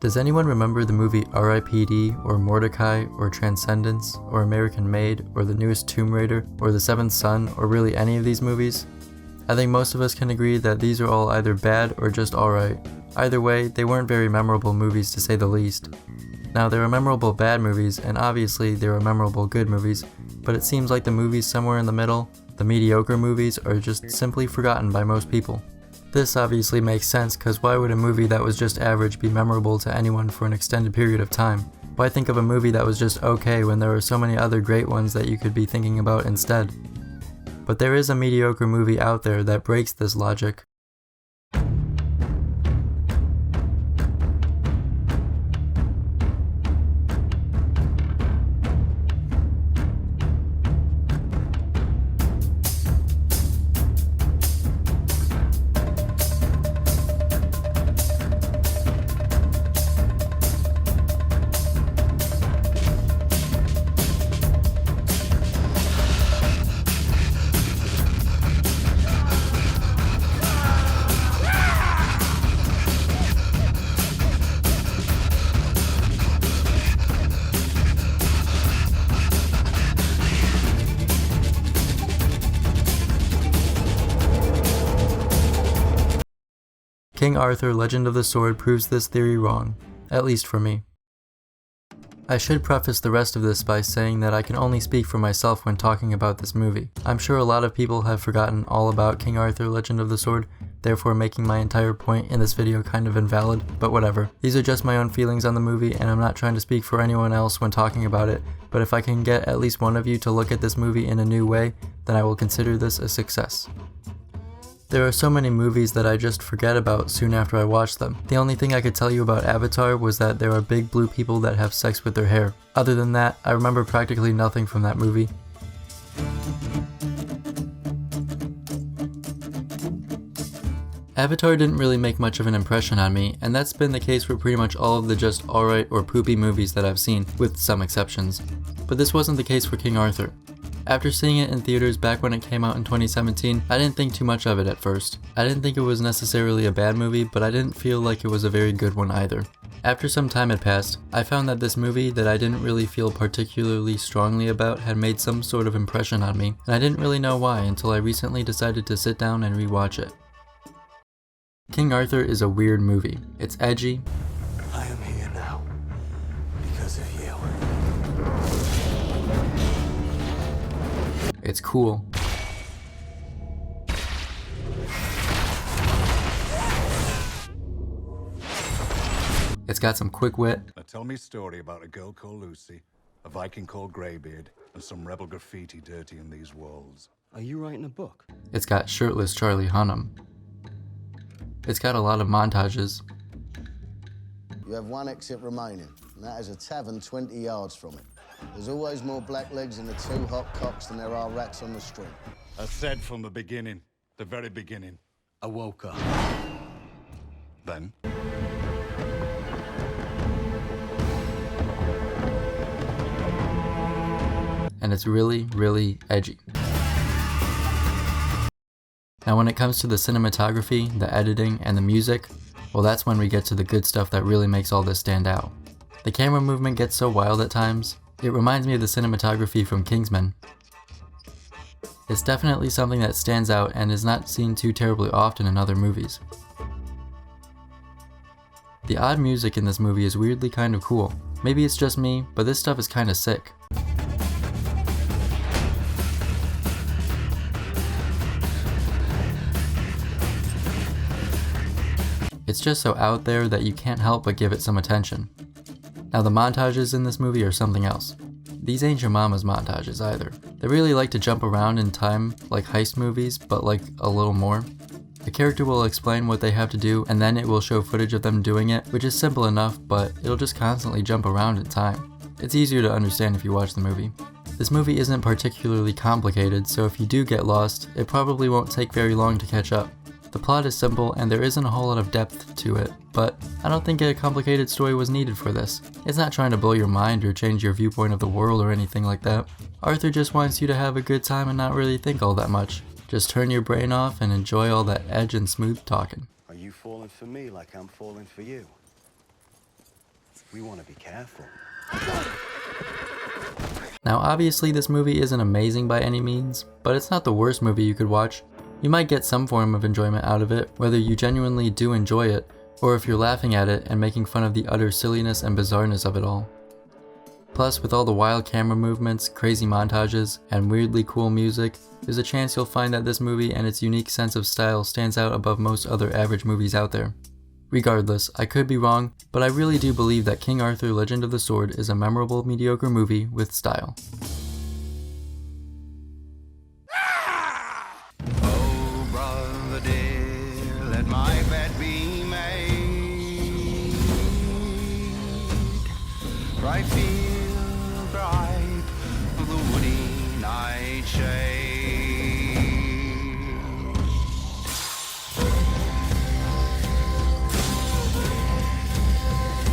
Does anyone remember the movie R.I.P.D. or Mordecai or Transcendence or American Made or the newest Tomb Raider or The Seventh Son or really any of these movies? I think most of us can agree that these are all either bad or just alright. Either way, they weren't very memorable movies to say the least. Now there are memorable bad movies and obviously there are memorable good movies, but it seems like the movies somewhere in the middle, the mediocre movies, are just simply forgotten by most people. This obviously makes sense, because why would a movie that was just average be memorable to anyone for an extended period of time? Why think of a movie that was just okay when there are so many other great ones that you could be thinking about instead? But there is a mediocre movie out there that breaks this logic. King Arthur: Legend of the Sword proves this theory wrong, at least for me. I should preface the rest of this by saying that I can only speak for myself when talking about this movie. I'm sure a lot of people have forgotten all about King Arthur: Legend of the Sword, therefore making my entire point in this video kind of invalid, but whatever. These are just my own feelings on the movie, and I'm not trying to speak for anyone else when talking about it, but if I can get at least one of you to look at this movie in a new way, then I will consider this a success. There are so many movies that I just forget about soon after I watch them. The only thing I could tell you about Avatar was that there are big blue people that have sex with their hair. Other than that, I remember practically nothing from that movie. Avatar didn't really make much of an impression on me, and that's been the case for pretty much all of the just alright or poopy movies that I've seen, with some exceptions. But this wasn't the case for King Arthur. After seeing it in theaters back when it came out in 2017, I didn't think too much of it at first. I didn't think it was necessarily a bad movie, but I didn't feel like it was a very good one either. After some time had passed, I found that this movie that I didn't really feel particularly strongly about had made some sort of impression on me, and I didn't really know why until I recently decided to sit down and rewatch it. King Arthur is a weird movie. It's edgy. I am here now because of you. It's cool. It's got some quick wit. Now tell me a story about a girl called Lucy, a Viking called Greybeard, and some rebel graffiti dirty in these walls. Are you writing a book? It's got shirtless Charlie Hunnam. It's got a lot of montages. You have one exit remaining, and that is a tavern 20 yards from it. There's always more blacklegs in the two hot cocks than there are rats on the street. I said from the beginning, the very beginning. I woke up. Then? And it's really, really edgy. Now when it comes to the cinematography, the editing, and the music, well, that's when we get to the good stuff that really makes all this stand out. The camera movement gets so wild at times. It reminds me of the cinematography from Kingsman. It's definitely something that stands out and is not seen too terribly often in other movies. The odd music in this movie is weirdly kind of cool. Maybe it's just me, but this stuff is kind of sick. It's just so out there that you can't help but give it some attention. Now the montages in this movie are something else. These ain't your mama's montages either. They really like to jump around in time like heist movies, but like a little more. The character will explain what they have to do and then it will show footage of them doing it, which is simple enough, but it'll just constantly jump around in time. It's easier to understand if you watch the movie. This movie isn't particularly complicated, so if you do get lost, it probably won't take very long to catch up. The plot is simple and there isn't a whole lot of depth to it, but I don't think a complicated story was needed for this. It's not trying to blow your mind or change your viewpoint of the world or anything like that. Arthur just wants you to have a good time and not really think all that much. Just turn your brain off and enjoy all that edge and smooth talking. Are you falling for me like I'm falling for you? We want to be careful. Now obviously this movie isn't amazing by any means, but it's not the worst movie you could watch. You might get some form of enjoyment out of it, whether you genuinely do enjoy it, or if you're laughing at it and making fun of the utter silliness and bizarreness of it all. Plus, with all the wild camera movements, crazy montages, and weirdly cool music, there's a chance you'll find that this movie and its unique sense of style stands out above most other average movies out there. Regardless, I could be wrong, but I really do believe that King Arthur Legend of the Sword is a memorable, mediocre movie with style. Oh, brother dear, let my bed be made. Right field bright, the woody nightshade.